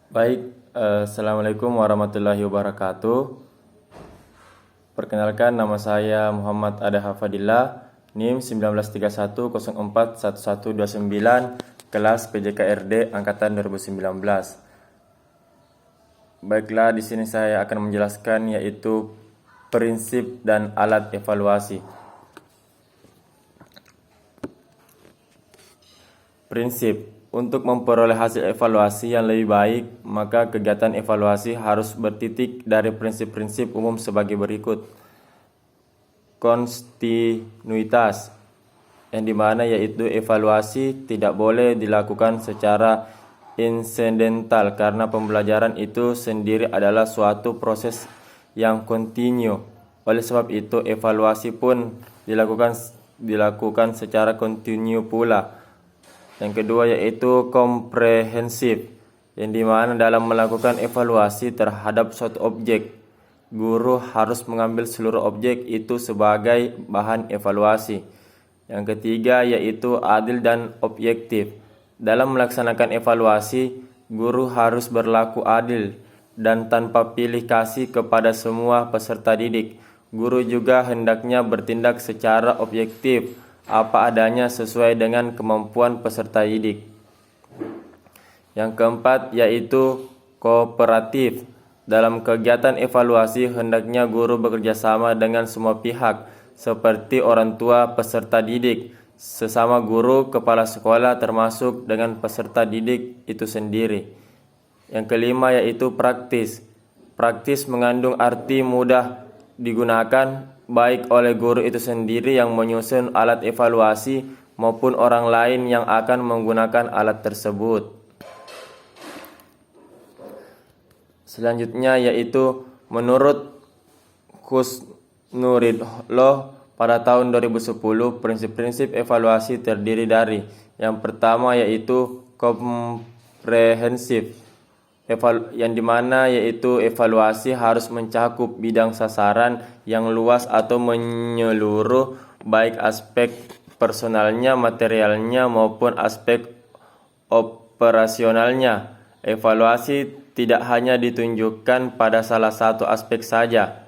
Baik, Assalamualaikum warahmatullahi wabarakatuh. Perkenalkan, nama saya Muhammad Ada Hafadillah, NIM 1931041129, kelas PJKRD angkatan 2019. Baiklah, di sini saya akan menjelaskan yaitu prinsip dan alat evaluasi. Prinsip. Untuk memperoleh hasil evaluasi yang lebih baik, maka kegiatan evaluasi harus bertitik dari prinsip-prinsip umum sebagai berikut. Kontinuitas, yang dimana yaitu evaluasi tidak boleh dilakukan secara insidental karena pembelajaran itu sendiri adalah suatu proses yang kontinu. Oleh sebab itu, evaluasi pun dilakukan secara kontinu pula. Yang kedua yaitu komprehensif, yang dimana dalam melakukan evaluasi terhadap suatu objek, guru harus mengambil seluruh objek itu sebagai bahan evaluasi. Yang ketiga yaitu adil dan objektif. Dalam melaksanakan evaluasi, guru harus berlaku adil dan tanpa pilih kasih kepada semua peserta didik. Guru juga hendaknya bertindak secara objektif, apa adanya sesuai dengan kemampuan peserta didik. Yang keempat yaitu kooperatif. Dalam kegiatan evaluasi hendaknya guru bekerja sama dengan semua pihak seperti orang tua peserta didik, sesama guru, kepala sekolah termasuk dengan peserta didik itu sendiri. Yang kelima yaitu praktis. Praktis mengandung arti mudah digunakan baik oleh guru itu sendiri yang menyusun alat evaluasi maupun orang lain yang akan menggunakan alat tersebut. Selanjutnya yaitu menurut Kusnuridloh pada tahun 2010, prinsip-prinsip evaluasi terdiri dari yang pertama yaitu komprehensif, yang dimana yaitu evaluasi harus mencakup bidang sasaran yang luas atau menyeluruh, baik aspek personalnya, materialnya maupun aspek operasionalnya. Evaluasi tidak hanya ditunjukkan pada salah satu aspek saja,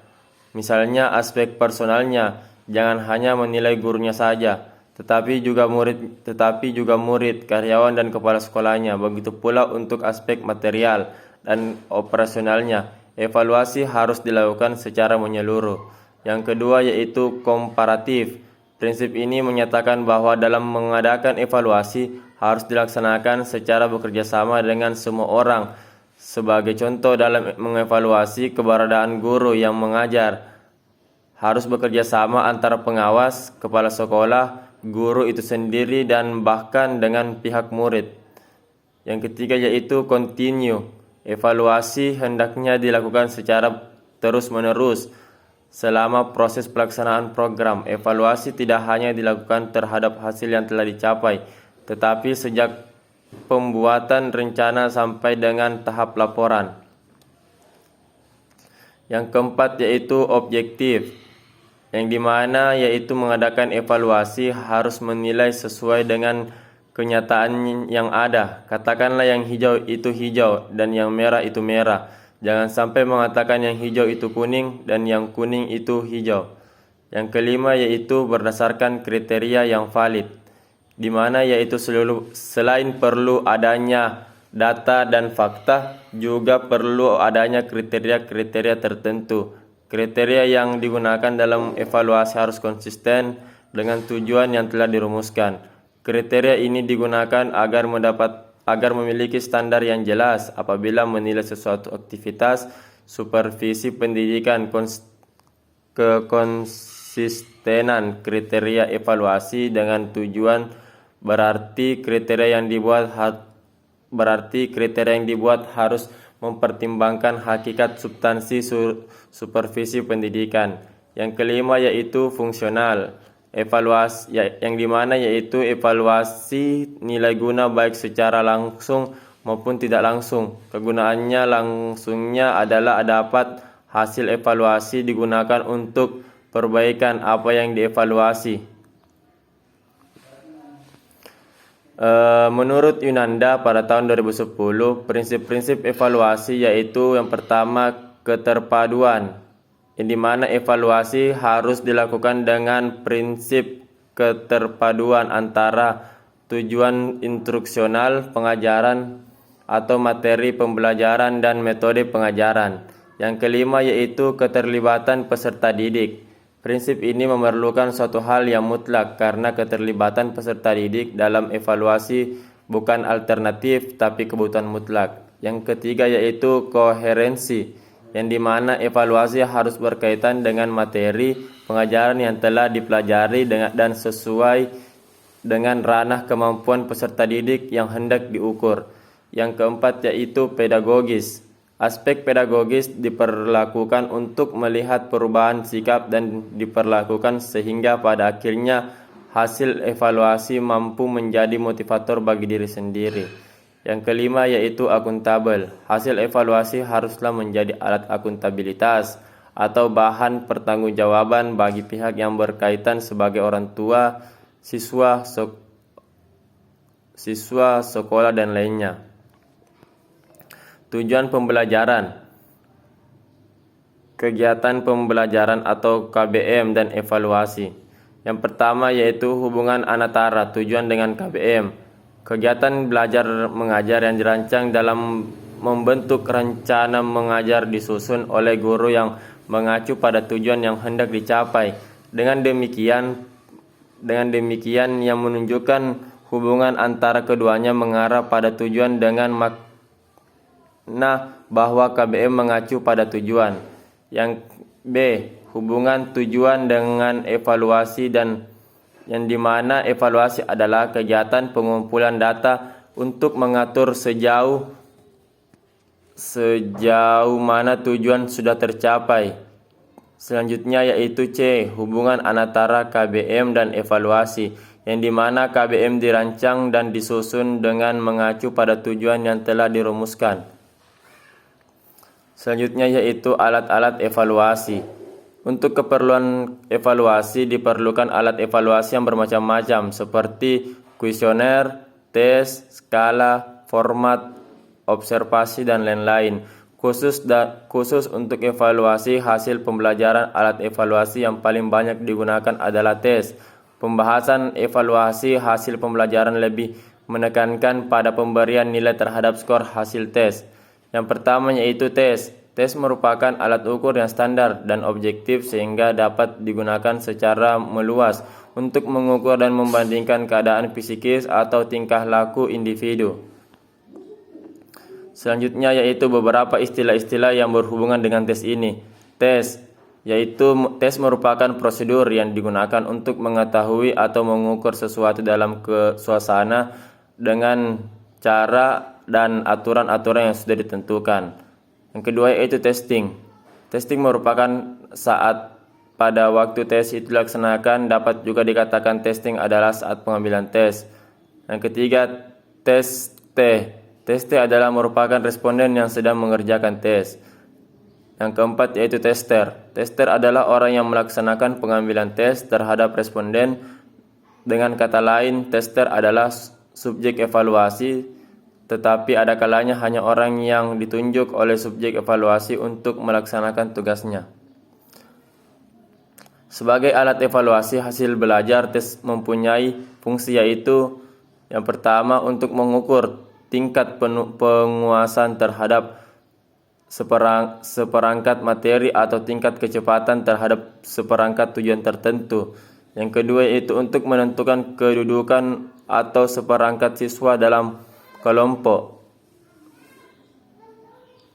misalnya aspek personalnya, jangan hanya menilai gurunya saja, tetapi juga murid, karyawan dan kepala sekolahnya. Begitu pula untuk aspek material dan operasionalnya. Evaluasi harus dilakukan secara menyeluruh. Yang kedua yaitu komparatif. Prinsip ini menyatakan bahwa dalam mengadakan evaluasi harus dilaksanakan secara bekerja sama dengan semua orang. Sebagai contoh, dalam mengevaluasi keberadaan guru yang mengajar, harus bekerja sama antara pengawas, kepala sekolah, guru itu sendiri, dan bahkan dengan pihak murid. Yang ketiga yaitu kontinu. Evaluasi hendaknya dilakukan secara terus-menerus selama proses pelaksanaan program. Evaluasi tidak hanya dilakukan terhadap hasil yang telah dicapai, tetapi sejak pembuatan rencana sampai dengan tahap laporan. Yang keempat yaitu objektif, yang dimana yaitu mengadakan evaluasi harus menilai sesuai dengan kenyataan yang ada. Katakanlah yang hijau itu hijau dan yang merah itu merah. Jangan sampai mengatakan yang hijau itu kuning dan yang kuning itu hijau. Yang kelima yaitu berdasarkan kriteria yang valid, di mana yaitu selain perlu adanya data dan fakta, juga perlu adanya kriteria-kriteria tertentu. Kriteria yang digunakan dalam evaluasi harus konsisten dengan tujuan yang telah dirumuskan. Kriteria ini digunakan agar memiliki standar yang jelas apabila menilai sesuatu aktivitas. Supervisi pendidikan, kekonsistenan kriteria evaluasi dengan tujuan, berarti kriteria yang dibuat harus mempertimbangkan hakikat substansi supervisi pendidikan. Yang kelima yaitu fungsional. Evaluasi yang dimana yaitu evaluasi nilai guna baik secara langsung maupun tidak langsung. Kegunaannya langsungnya adalah dapat hasil evaluasi digunakan untuk perbaikan apa yang dievaluasi. Menurut Yunanda pada tahun 2010, prinsip-prinsip evaluasi yaitu yang pertama keterpaduan, yang dimana evaluasi harus dilakukan dengan prinsip keterpaduan antara tujuan instruksional pengajaran atau materi pembelajaran dan metode pengajaran. Yang kelima yaitu keterlibatan peserta didik. Prinsip ini memerlukan suatu hal yang mutlak karena keterlibatan peserta didik dalam evaluasi bukan alternatif tapi kebutuhan mutlak. Yang ketiga yaitu koherensi, yang dimana evaluasi harus berkaitan dengan materi pengajaran yang telah dipelajari dan sesuai dengan ranah kemampuan peserta didik yang hendak diukur. Yang keempat yaitu pedagogis. Aspek pedagogis diperlakukan untuk melihat perubahan sikap dan diperlakukan sehingga pada akhirnya hasil evaluasi mampu menjadi motivator bagi diri sendiri. Yang kelima yaitu akuntabel. Hasil evaluasi haruslah menjadi alat akuntabilitas atau bahan pertanggungjawaban bagi pihak yang berkaitan sebagai orang tua, siswa, sekolah dan lainnya. Tujuan pembelajaran, kegiatan pembelajaran atau KBM dan evaluasi. Yang pertama yaitu hubungan antara tujuan dengan KBM. Kegiatan belajar mengajar yang dirancang dalam membentuk rencana mengajar disusun oleh guru yang mengacu pada tujuan yang hendak dicapai. Dengan demikian yang menunjukkan hubungan antara keduanya mengarah pada tujuan dengan bahwa KBM mengacu pada tujuan. Yang B, hubungan tujuan dengan evaluasi dan yang dimana evaluasi adalah kegiatan pengumpulan data untuk mengatur sejauh mana tujuan sudah tercapai. Selanjutnya yaitu C, hubungan antara KBM dan evaluasi, yang dimana KBM dirancang dan disusun dengan mengacu pada tujuan yang telah dirumuskan. Selanjutnya yaitu alat-alat evaluasi. Untuk keperluan evaluasi diperlukan alat evaluasi yang bermacam-macam seperti kuesioner, tes, skala, format, observasi dan lain-lain. Khusus untuk evaluasi hasil pembelajaran, alat evaluasi yang paling banyak digunakan adalah tes. Pembahasan evaluasi hasil pembelajaran lebih menekankan pada pemberian nilai terhadap skor hasil tes. Yang pertama yaitu tes. Tes merupakan alat ukur yang standar dan objektif sehingga dapat digunakan secara meluas untuk mengukur dan membandingkan keadaan psikis atau tingkah laku individu. Selanjutnya yaitu beberapa istilah-istilah yang berhubungan dengan tes ini. Tes tes merupakan prosedur yang digunakan untuk mengetahui atau mengukur sesuatu dalam suasana dengan cara dan aturan-aturan yang sudah ditentukan. Yang kedua yaitu testing. Testing merupakan saat pada waktu tes itu dilaksanakan, dapat juga dikatakan testing adalah saat pengambilan tes. Yang ketiga tes T. Tes T adalah merupakan responden yang sedang mengerjakan tes. Yang keempat yaitu tester. Tester adalah orang yang melaksanakan pengambilan tes terhadap responden. Dengan kata lain, tester adalah subjek evaluasi, tetapi ada kalanya hanya orang yang ditunjuk oleh subjek evaluasi untuk melaksanakan tugasnya. Sebagai alat evaluasi hasil belajar, tes mempunyai fungsi yaitu yang pertama untuk mengukur tingkat penguasaan terhadap seperangkat materi atau tingkat kecepatan terhadap seperangkat tujuan tertentu. Yang kedua yaitu untuk menentukan kedudukan atau seperangkat siswa dalam kelompok.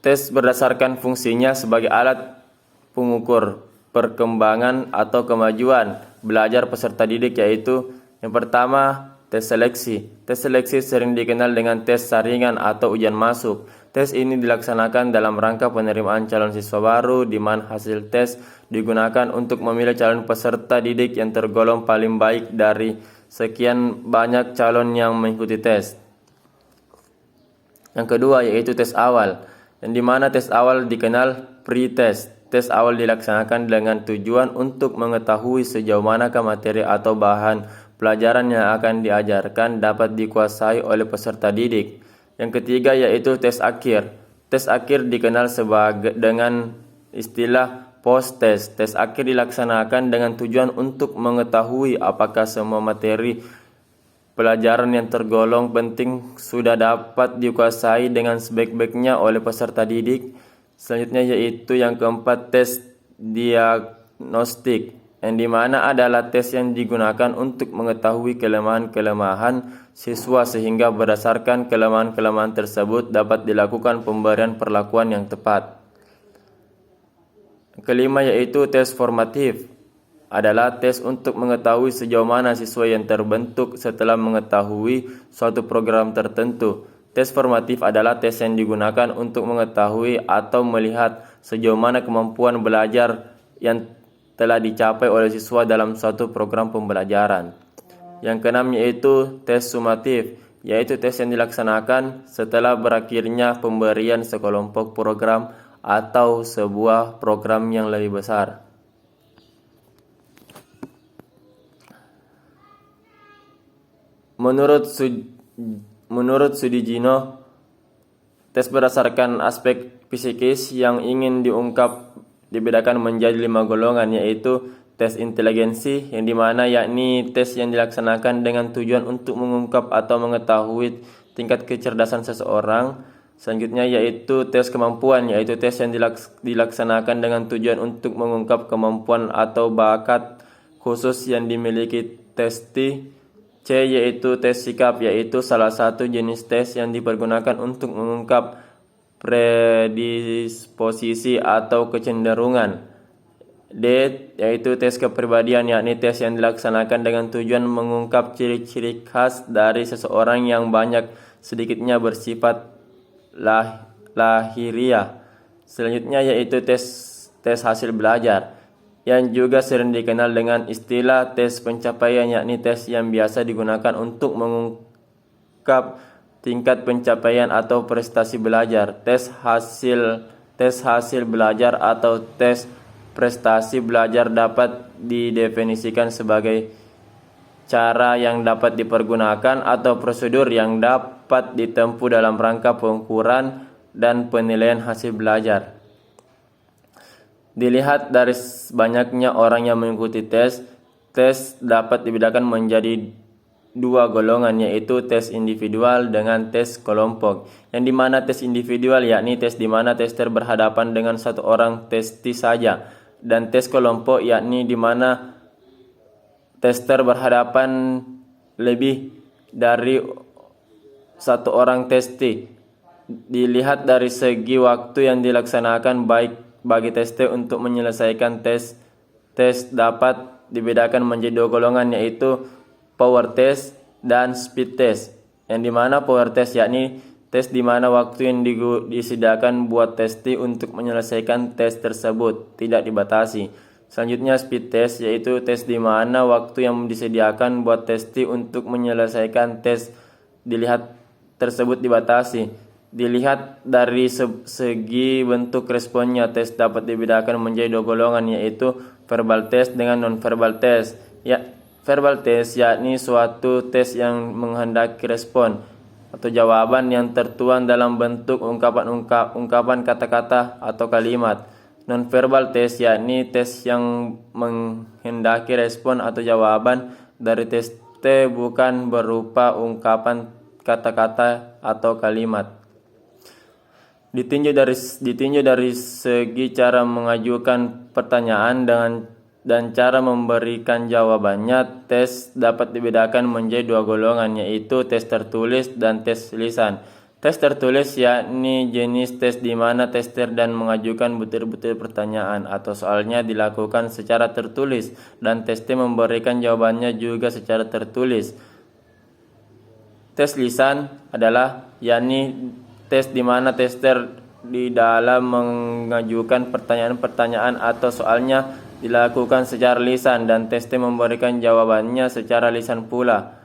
Tes berdasarkan fungsinya sebagai alat pengukur perkembangan atau kemajuan belajar peserta didik yaitu yang pertama tes seleksi. Tes seleksi sering dikenal dengan tes saringan atau ujian masuk. Tes ini dilaksanakan dalam rangka penerimaan calon siswa baru, di mana hasil tes digunakan untuk memilih calon peserta didik yang tergolong paling baik dari sekian banyak calon yang mengikuti tes. Yang kedua yaitu tes awal, yang dimana tes awal dikenal pre-test. Tes awal dilaksanakan dengan tujuan untuk mengetahui sejauh manakah materi atau bahan pelajaran yang akan diajarkan dapat dikuasai oleh peserta didik. Yang ketiga yaitu tes akhir. Tes akhir dikenal dengan istilah post-test. Tes akhir dilaksanakan dengan tujuan untuk mengetahui apakah semua materi pelajaran yang tergolong penting sudah dapat dikuasai dengan sebaik-baiknya oleh peserta didik. Selanjutnya yaitu yang keempat, tes diagnostik, yang dimana adalah tes yang digunakan untuk mengetahui kelemahan-kelemahan siswa sehingga berdasarkan kelemahan-kelemahan tersebut dapat dilakukan pemberian perlakuan yang tepat. Kelima yaitu tes formatif, adalah tes untuk mengetahui sejauh mana siswa yang terbentuk setelah mengetahui suatu program tertentu. Tes formatif adalah tes yang digunakan untuk mengetahui atau melihat sejauh mana kemampuan belajar yang telah dicapai oleh siswa dalam suatu program pembelajaran. Yang keenam yaitu tes sumatif, yaitu tes yang dilaksanakan setelah berakhirnya pemberian sekelompok program atau sebuah program yang lebih besar. Menurut Sudijino, tes berdasarkan aspek psikis yang ingin diungkap dibedakan menjadi 5 golongan, yaitu tes inteligensi, yang dimana yakni tes yang dilaksanakan dengan tujuan untuk mengungkap atau mengetahui tingkat kecerdasan seseorang. Selanjutnya yaitu tes kemampuan, yaitu tes yang dilaksanakan dengan tujuan untuk mengungkap kemampuan atau bakat khusus yang dimiliki testi. C yaitu tes sikap, yaitu salah satu jenis tes yang dipergunakan untuk mengungkap predisposisi atau kecenderungan. D yaitu tes kepribadian, yakni tes yang dilaksanakan dengan tujuan mengungkap ciri-ciri khas dari seseorang yang banyak sedikitnya bersifat lahiriah. Selanjutnya yaitu tes hasil belajar, yang juga sering dikenal dengan istilah tes pencapaian, yakni tes yang biasa digunakan untuk mengungkap tingkat pencapaian atau prestasi belajar. Tes hasil belajar atau tes prestasi belajar dapat didefinisikan sebagai cara yang dapat dipergunakan atau prosedur yang dapat ditempuh dalam rangka pengukuran dan penilaian hasil belajar. Dilihat dari banyaknya orang yang mengikuti tes dapat dibedakan menjadi 2 golongan, yaitu tes individual dengan tes kelompok. Yang dimana tes individual yakni tes dimana tester berhadapan dengan satu orang testi saja, dan tes kelompok yakni dimana tester berhadapan lebih dari satu orang testi. Dilihat dari segi waktu yang dilaksanakan, baik bagi tester untuk menyelesaikan tes dapat dibedakan menjadi 2 golongan, yaitu power test dan speed test. Yang dimana power test yakni tes dimana waktu yang disediakan buat testi untuk menyelesaikan tes tersebut tidak dibatasi. Selanjutnya speed test yaitu tes dimana waktu yang disediakan buat testi untuk menyelesaikan tes tersebut dibatasi. Dilihat dari segi bentuk responnya, tes dapat dibedakan menjadi 2 golongan, yaitu verbal test dengan non-verbal test. Verbal test yakni suatu tes yang menghendaki respon atau jawaban yang tertuang dalam bentuk ungkapan kata-kata atau kalimat. Non-verbal test yakni tes yang menghendaki respon atau jawaban dari tes bukan berupa ungkapan kata-kata atau kalimat. Ditinjau dari segi cara mengajukan pertanyaan dan cara memberikan jawabannya, tes dapat dibedakan menjadi 2 golongan, yaitu tes tertulis dan tes lisan. Tes tertulis yakni jenis tes di mana tester dan mengajukan butir-butir pertanyaan atau soalnya dilakukan secara tertulis dan tester memberikan jawabannya juga secara tertulis. Tes lisan adalah yakni tes di mana tester di dalam mengajukan pertanyaan-pertanyaan atau soalnya dilakukan secara lisan dan tester memberikan jawabannya secara lisan pula.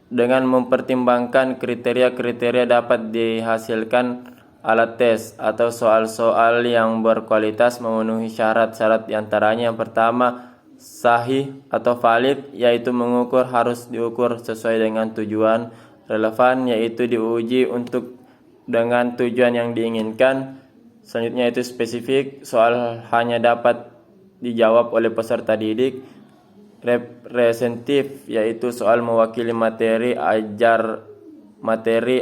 Dengan mempertimbangkan kriteria-kriteria dapat dihasilkan alat tes atau soal-soal yang berkualitas memenuhi syarat-syarat, diantaranya yang pertama sahih atau valid, yaitu mengukur harus diukur sesuai dengan tujuan. Relevan, yaitu diuji untuk dengan tujuan yang diinginkan. Selanjutnya itu spesifik, soal hanya dapat dijawab oleh peserta didik. Representatif, yaitu soal mewakili materi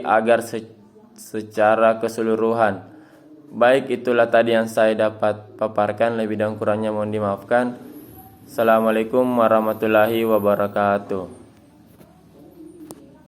agar secara keseluruhan. Baik, itulah tadi yang saya dapat paparkan, lebih dan kurangnya mohon dimaafkan. Assalamualaikum warahmatullahi wabarakatuh.